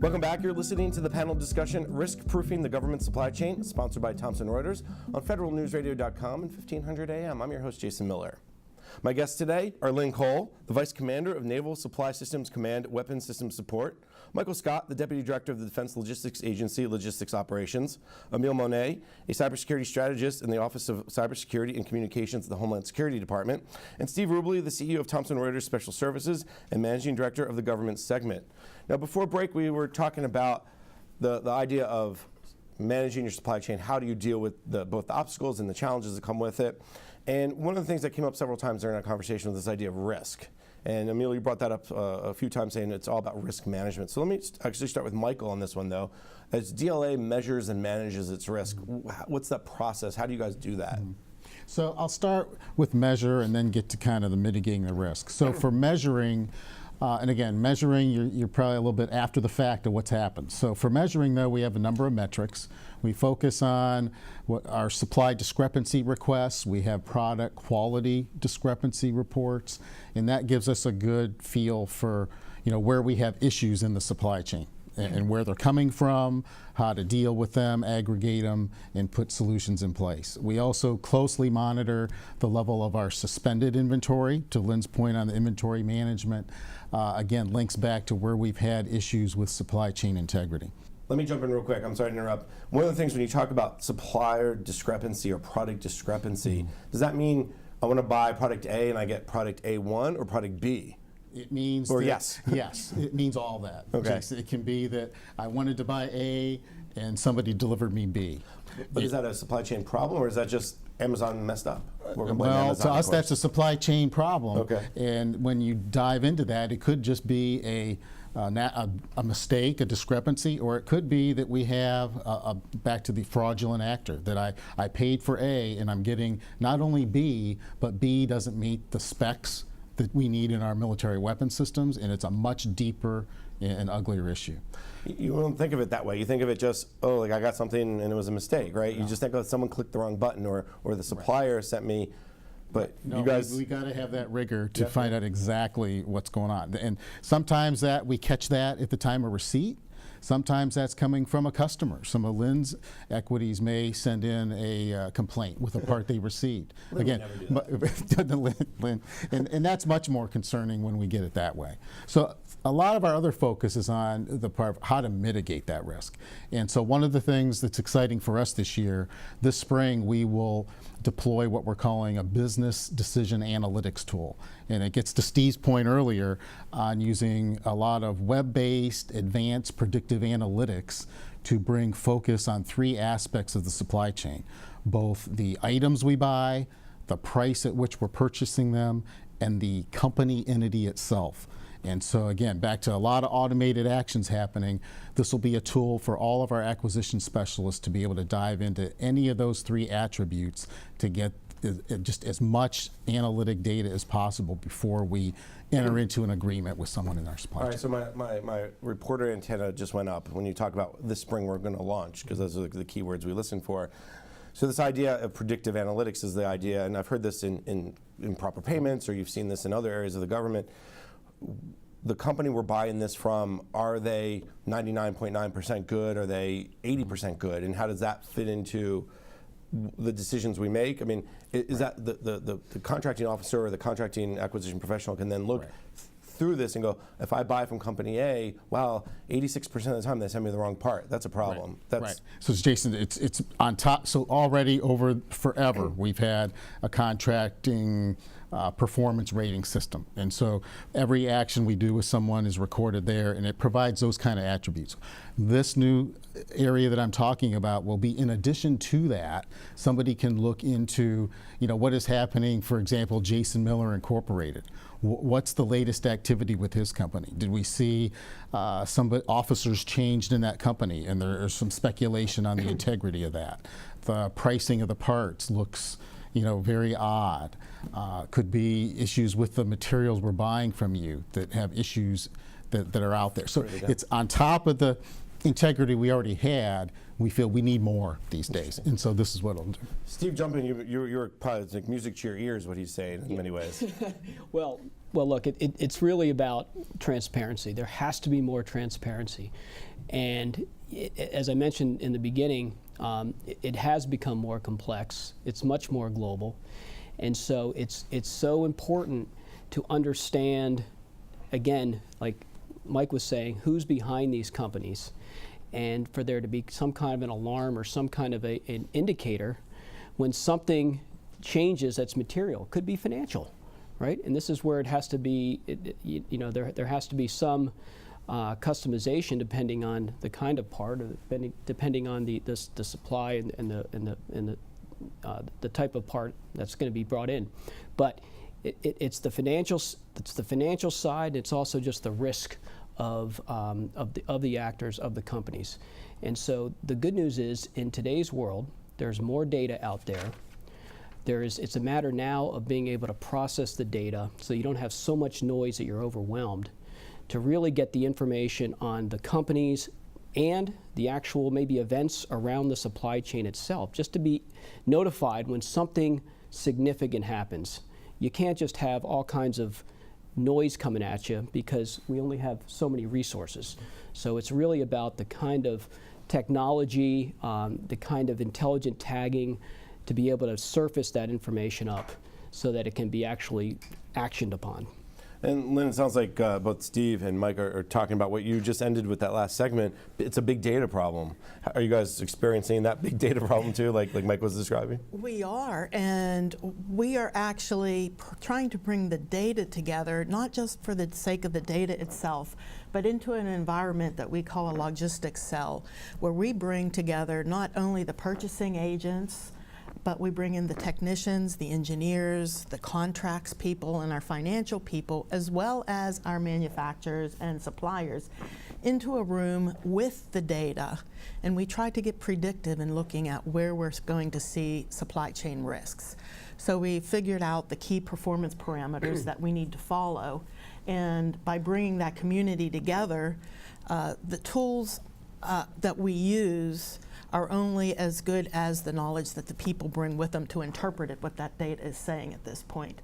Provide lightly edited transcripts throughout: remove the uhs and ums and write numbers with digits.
Welcome back. You're listening to the panel discussion, Risk Proofing the Government Supply Chain, sponsored by Thomson Reuters on federalnewsradio.com and 1500 AM. I'm your host, Jason Miller. My guests today are Lynn Cole, the Vice Commander of Naval Supply Systems Command Weapons Systems Support, Michael Scott, the Deputy Director of the Defense Logistics Agency Logistics Operations, Emile Monet, a cybersecurity strategist in the Office of Cybersecurity and Communications at the Homeland Security Department, and Steve Rubley, the CEO of Thomson Reuters Special Services and Managing Director of the Government Segment. Now, before break, we were talking about the idea of managing your supply chain. How do you deal with both the obstacles and the challenges that come with it? And one of the things that came up several times during our conversation was this idea of risk. And Emile, you brought that up a few times, saying it's all about risk management. So let me actually start with Michael on this one, though. As DLA measures and manages its risk, what's that process? How do you guys do that? So I'll start with measure and then get to kind of the mitigating the risk. So for measuring, and again, measuring, you're probably a little bit after the fact of what's happened. So for measuring, though, we have a number of metrics. We focus on what our supply discrepancy requests. We have product quality discrepancy reports, and that gives us a good feel for, where we have issues in the supply chain and where they're coming from, how to deal with them, aggregate them, and put solutions in place. We also closely monitor the level of our suspended inventory. To Lynn's point on the inventory management, again, links back to where we've had issues with supply chain integrity. Let me jump in real quick. I'm sorry to interrupt. One of the things when you talk about supplier discrepancy or product discrepancy, does that mean I want to buy product A and I get product A1 or product B? It means yes. Yes, it means all that. Okay. It can be that I wanted to buy A and somebody delivered me B. But is that a supply chain problem, or is that just Amazon messed up? Well, to us, that's a supply chain problem. Okay. And when you dive into that, it could just be a mistake, a discrepancy, or it could be that we have back to the fraudulent actor, that I paid for A and I'm getting not only B, but B doesn't meet the specs that we need in our military weapon systems, and it's a much deeper and uglier issue. You don't think of it that way. You think of it just, like I got something and it was a mistake, right? No. You just think, someone clicked the wrong button, or the supplier sent me. But no, you guys, we got to have that rigor to find out exactly what's going on. And sometimes that we catch that at the time of receipt. Sometimes that's coming from a customer. Some of Lynn's equities may send in a complaint with a part they received. Again, Lynn, and that's much more concerning when we get it that way. So a lot of our other focus is on the part of how to mitigate that risk. And so one of the things that's exciting for us this spring, we will deploy what we're calling a business decision analytics tool. And it gets to Steve's point earlier on using a lot of web-based advanced predictive analytics to bring focus on three aspects of the supply chain: both the items we buy, the price at which we're purchasing them, and the company entity itself. And so again, back to a lot of automated actions happening, this will be a tool for all of our acquisition specialists to be able to dive into any of those three attributes to get just as much analytic data as possible before we enter into an agreement with someone in our supply chain. All right, so my reporter antenna just went up when you talk about this spring we're going to launch, because those are the keywords we listen for. So this idea of predictive analytics is the idea, and I've heard this in proper payments, or you've seen this in other areas of the government. The company we're buying this from, are they 99.9% good? Are they 80% good? And how does that fit into the decisions we make? I mean, is that the contracting officer or the contracting acquisition professional can then look through this and go, if I buy from company A, wow, 86% of the time they send me the wrong part. That's a problem. Right. So Jason, it's on top. So already over forever, we've had a contracting performance rating system. And so every action we do with someone is recorded there, and it provides those kind of attributes. This new area that I'm talking about will be in addition to that. Somebody can look into, what is happening, for example, Jason Miller Incorporated. What's the latest activity with his company? Did we see some officers changed in that company, and there's some speculation on the integrity of that? The pricing of the parts looks very odd. Could be issues with the materials we're buying from you that have issues that are out there. So it's on top of the integrity we already had. We feel we need more these days, and so this is what it'll do. Steve, jump in. You're probably like music to your ears, what he's saying in many ways. Well, Well, look, it's really about transparency. There has to be more transparency. And as I mentioned in the beginning, it has become more complex. It's much more global. And so it's so important to understand, again, like Mike was saying, who's behind these companies, and for there to be some kind of an alarm or some kind of an indicator when something changes that's material. Could be financial, right? And this is where it has to be, there has to be some customization depending on the kind of part, or depending on the supply and the type of part that's going to be brought in. But it's the financial side. It's also just the risk of the actors, of the companies. And so the good news is, in today's world, there's more data out there. It's a matter now of being able to process the data so you don't have so much noise that you're overwhelmed, to really get the information on the companies and the actual maybe events around the supply chain itself, just to be notified when something significant happens. You can't just have all kinds of noise coming at you, because we only have so many resources. So it's really about the kind of technology, the kind of intelligent tagging, to be able to surface that information up so that it can be actually actioned upon. And Lynn, it sounds like both Steve and Mike are talking about what you just ended with that last segment. It's a big data problem. Are you guys experiencing that big data problem too, like Mike was describing? We are, and we are actually trying to bring the data together, not just for the sake of the data itself, but into an environment that we call a logistic cell, where we bring together not only the purchasing agents, but we bring in the technicians, the engineers, the contracts people, and our financial people, as well as our manufacturers and suppliers, into a room with the data. And we try to get predictive in looking at where we're going to see supply chain risks. So we figured out the key performance parameters that we need to follow. And by bringing that community together, the tools that we use are only as good as the knowledge that the people bring with them to interpret it, what that data is saying at this point.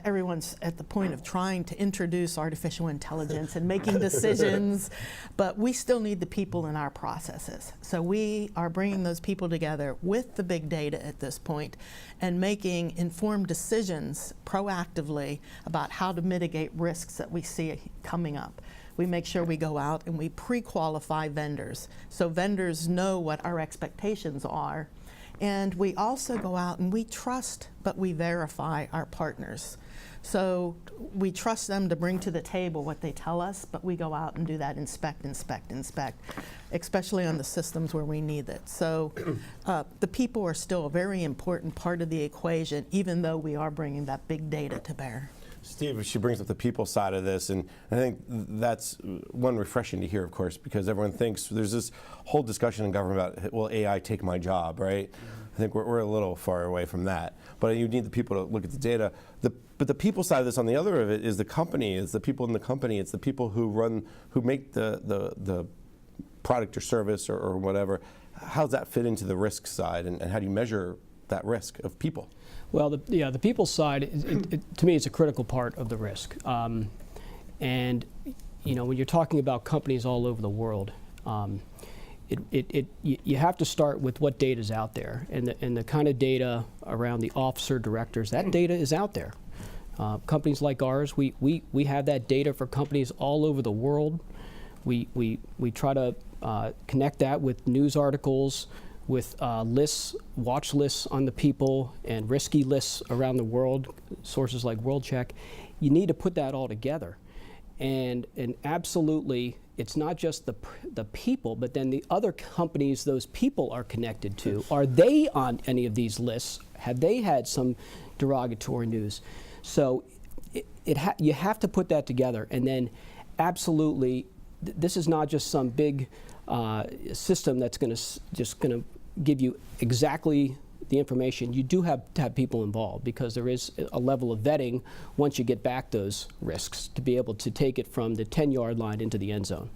Everyone's at the point of trying to introduce artificial intelligence and making decisions, but we still need the people in our processes. So we are bringing those people together with the big data at this point and making informed decisions proactively about how to mitigate risks that we see coming up. We make sure we go out and we pre-qualify vendors, so vendors know what our expectations are. And we also go out and we trust, but we verify our partners. So we trust them to bring to the table what they tell us, but we go out and do that inspect, especially on the systems where we need it. So the people are still a very important part of the equation, even though we are bringing that big data to bear. Steve, she brings up the people side of this, and I think that's one refreshing to hear, of course, because everyone thinks there's this whole discussion in government about, will AI take my job, right? I think we're a little far away from that. But you need the people to look at the data. But the people side of this, on the other of it, is the company, it's the people in the company, it's the people who make the product or service or whatever. How does that fit into the risk side, and how do you measure that risk of people? Well, the people side, to me, it's a critical part of the risk. And when you're talking about companies all over the world, you have to start with what data is out there, and the kind of data around the officer directors. That data is out there. Companies like ours, we have that data for companies all over the world. We try to connect that with news articles, with lists, watch lists on the people, and risky lists around the world, sources like WorldCheck. You need to put that all together. And absolutely, it's not just the people, but then the other companies those people are connected to. Are they on any of these lists? Have they had some derogatory news? So you have to put that together. And then absolutely, this is not just some big system that's just going to give you exactly the information. You do have to have people involved, because there is a level of vetting once you get back those risks to be able to take it from the 10-yard line into the end zone.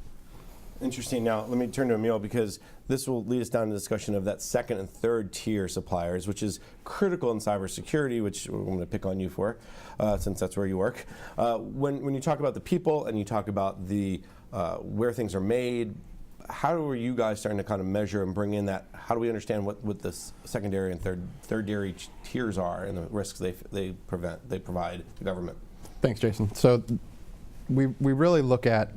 Interesting. Now, let me turn to Emil, because this will lead us down to the discussion of that second and third tier suppliers, which is critical in cybersecurity, which I'm going to pick on you for, since that's where you work. When you talk about the people and you talk about the where things are made, how are you guys starting to kind of measure and bring in that? How do we understand what the secondary and third tiers are and the risks they provide to government? Thanks, Jason. So we really look at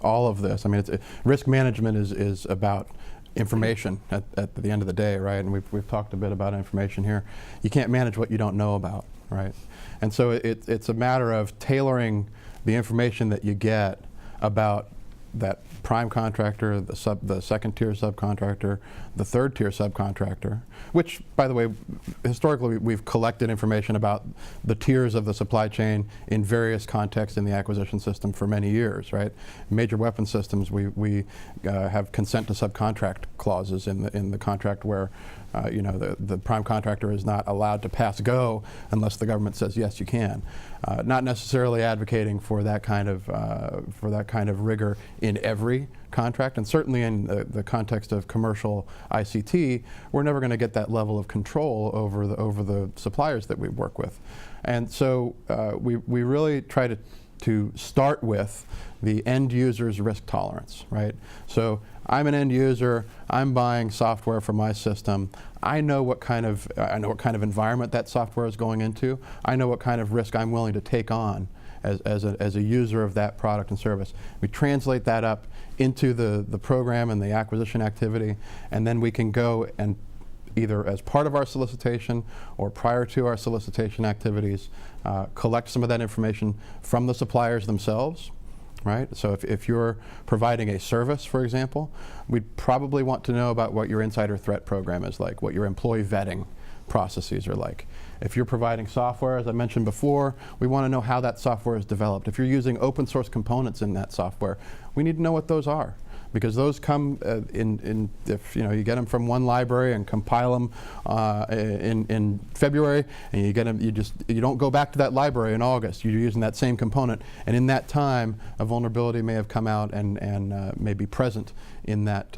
all of this. I mean, risk management is about information at the end of the day, right? And we've talked a bit about information here. You can't manage what you don't know about, right? And so it's a matter of tailoring the information that you get about that prime contractor, the second tier subcontractor, the third tier subcontractor, which, by the way, historically we've collected information about the tiers of the supply chain in various contexts in the acquisition system for many years, right? Major weapon systems, we have consent to subcontract clauses in the contract where the prime contractor is not allowed to pass go unless the government says yes, you can. Not necessarily advocating for that kind of rigor in every contract, and certainly in the context of commercial ICT, we're never going to get that level of control over the suppliers that we work with. And so we really try to start with the end user's risk tolerance, right? So I'm an end user, I'm buying software for my system. I know what kind of environment that software is going into. I know what kind of risk I'm willing to take on as a user of that product and service. We translate that up into the program and the acquisition activity, and then we can go and either as part of our solicitation or prior to our solicitation activities, collect some of that information from the suppliers themselves, right? So if you're providing a service, for example, we'd probably want to know about what your insider threat program is like, what your employee vetting processes are like. If you're providing software, as I mentioned before, we want to know how that software is developed. If you're using open source components in that software, we need to know what those are, because those come if you get them from one library and compile them in February, and you get them, you don't go back to that library in August. You're using that same component, and in that time, a vulnerability may have come out and may be present in that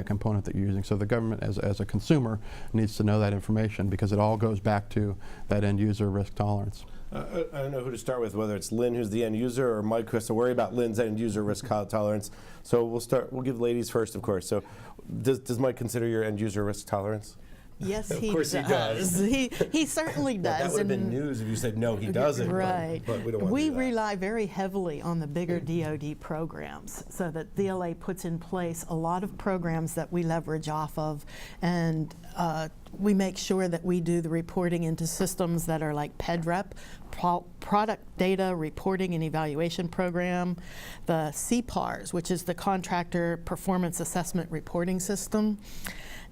component that you're using. So the government, as a consumer, needs to know that information, because it all goes back to that end user risk tolerance. I don't know who to start with, whether it's Lynn, who's the end user, or Mike, who has to worry about Lynn's end user risk tolerance. So we'll give ladies first, of course. So does Mike consider your end user risk tolerance? Yes, he does. Of course he does. He certainly does. That would have been news if you said no, he doesn't. Right. But we don't want to do that. Rely very heavily on the bigger DoD programs, so that DLA puts in place a lot of programs that we leverage off of, and we make sure that we do the reporting into systems that are like PEDREP, Product Data Reporting and Evaluation Program, the CPARS, which is the Contractor Performance Assessment Reporting System,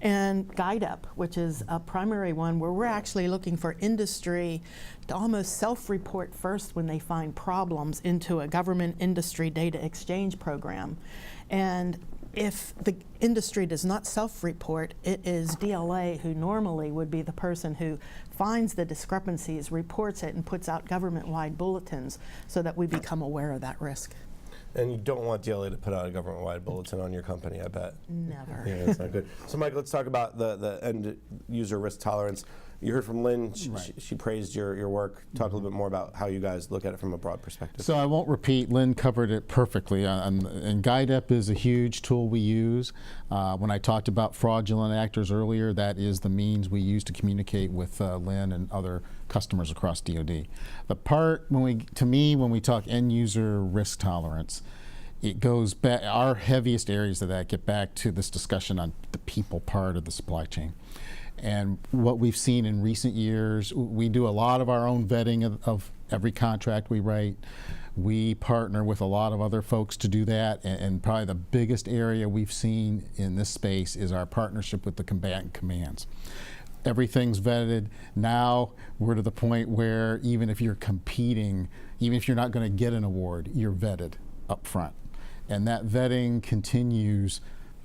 and GuideUp, which is a primary one where we're actually looking for industry to almost self-report first when they find problems into a government industry data exchange program. And if the industry does not self-report, it is DLA who normally would be the person who finds the discrepancies, reports it, and puts out government-wide bulletins so that we become aware of that risk. And you don't want DLA to put out a government-wide bulletin on your company, I bet. Never. Yeah, that's not good. So, Mike, let's talk about the end user risk tolerance. You heard from Lynn. She praised your work. Talk a little bit more about how you guys look at it from a broad perspective. So I won't repeat. Lynn covered it perfectly. And GuideUp is a huge tool we use. When I talked about fraudulent actors earlier, that is the means we use to communicate with Lynn and other customers across DoD. The part, when we talk end user risk tolerance, it goes back, our heaviest areas of that get back to this discussion on the people part of the supply chain. And what we've seen in recent years, we do a lot of our own vetting of every contract we write. We partner with a lot of other folks to do that, and probably the biggest area we've seen in this space is our partnership with the combatant commands. Everything's vetted. Now we're to the point where even if you're competing, even if you're not going to get an award, you're vetted up front. And that vetting continues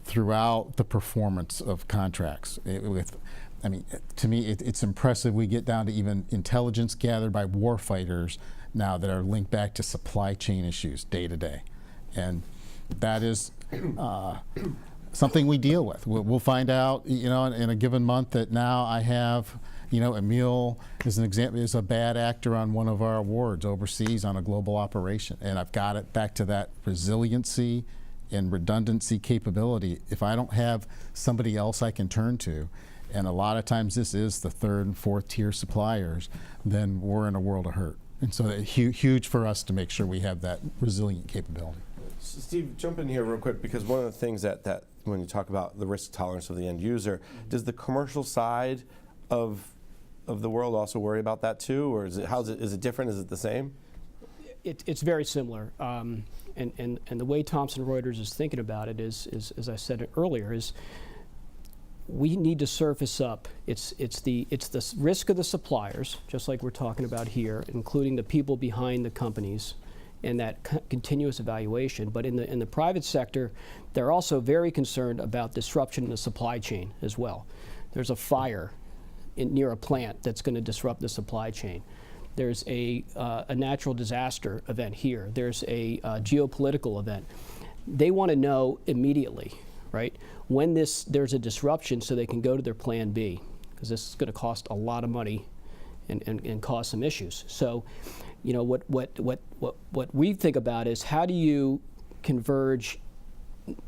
throughout the performance of contracts. To me, it's impressive. We get down to even intelligence gathered by warfighters now that are linked back to supply chain issues day to day. And that is something we deal with. We'll find out, in a given month that now I have, Emil is an example, is a bad actor on one of our awards overseas on a global operation, and I've got it back to that resiliency and redundancy capability. If I don't have somebody else I can turn to, and a lot of times this is the third and fourth tier suppliers, then we're in a world of hurt. And so it's huge for us to make sure we have that resilient capability. Steve, jump in here real quick, because one of the things that when you talk about the risk tolerance of the end user, does the commercial side of the world also worry about that too, or is it different? Is it the same? It's very similar, and the way Thomson Reuters is thinking about it is as I said earlier, is we need to surface up. It's the risk of the suppliers, just like we're talking about here, including the people behind the companies, and that continuous evaluation. But in the private sector, they're also very concerned about disruption in the supply chain as well. There's a fire near a plant that's going to disrupt the supply chain. There's a natural disaster event here. There's a geopolitical event. They want to know immediately, right, when there's a disruption, so they can go to their plan B, because this is going to cost a lot of money and cause some issues. So, what we think about is, how do you converge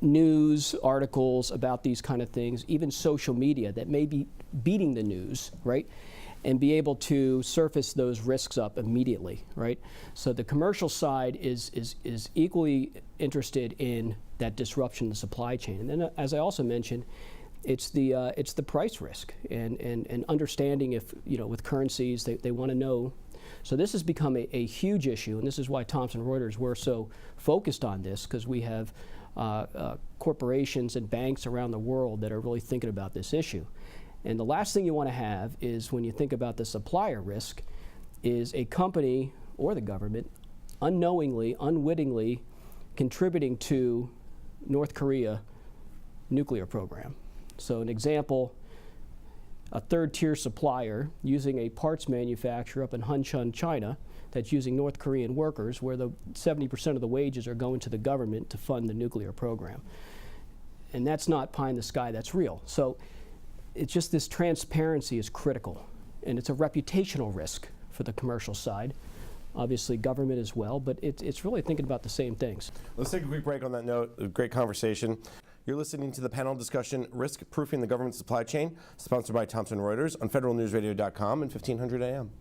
news articles about these kind of things, even social media that may be beating the news, right, and be able to surface those risks up immediately, right? So the commercial side is equally interested in that disruption in the supply chain. And then, as I also mentioned, it's the price risk and understanding if, with currencies, they want to know. So this has become a huge issue, and this is why Thomson Reuters, we're so focused on this, because we have corporations and banks around the world that are really thinking about this issue. And the last thing you want to have is, when you think about the supplier risk, is a company or the government unknowingly, unwittingly contributing to North Korea nuclear program. So an example, a third-tier supplier using a parts manufacturer up in Hunchun, China, that's using North Korean workers, where 70% of the wages are going to the government to fund the nuclear program. And that's not pie in the sky, that's real. So it's just, this transparency is critical, and it's a reputational risk for the commercial side. Obviously government as well, but it's really thinking about the same things. Let's take a quick break on that note. A great conversation. You're listening to the panel discussion, Risk Proofing the Government Supply Chain, sponsored by Thomson Reuters on federalnewsradio.com and 1500 AM.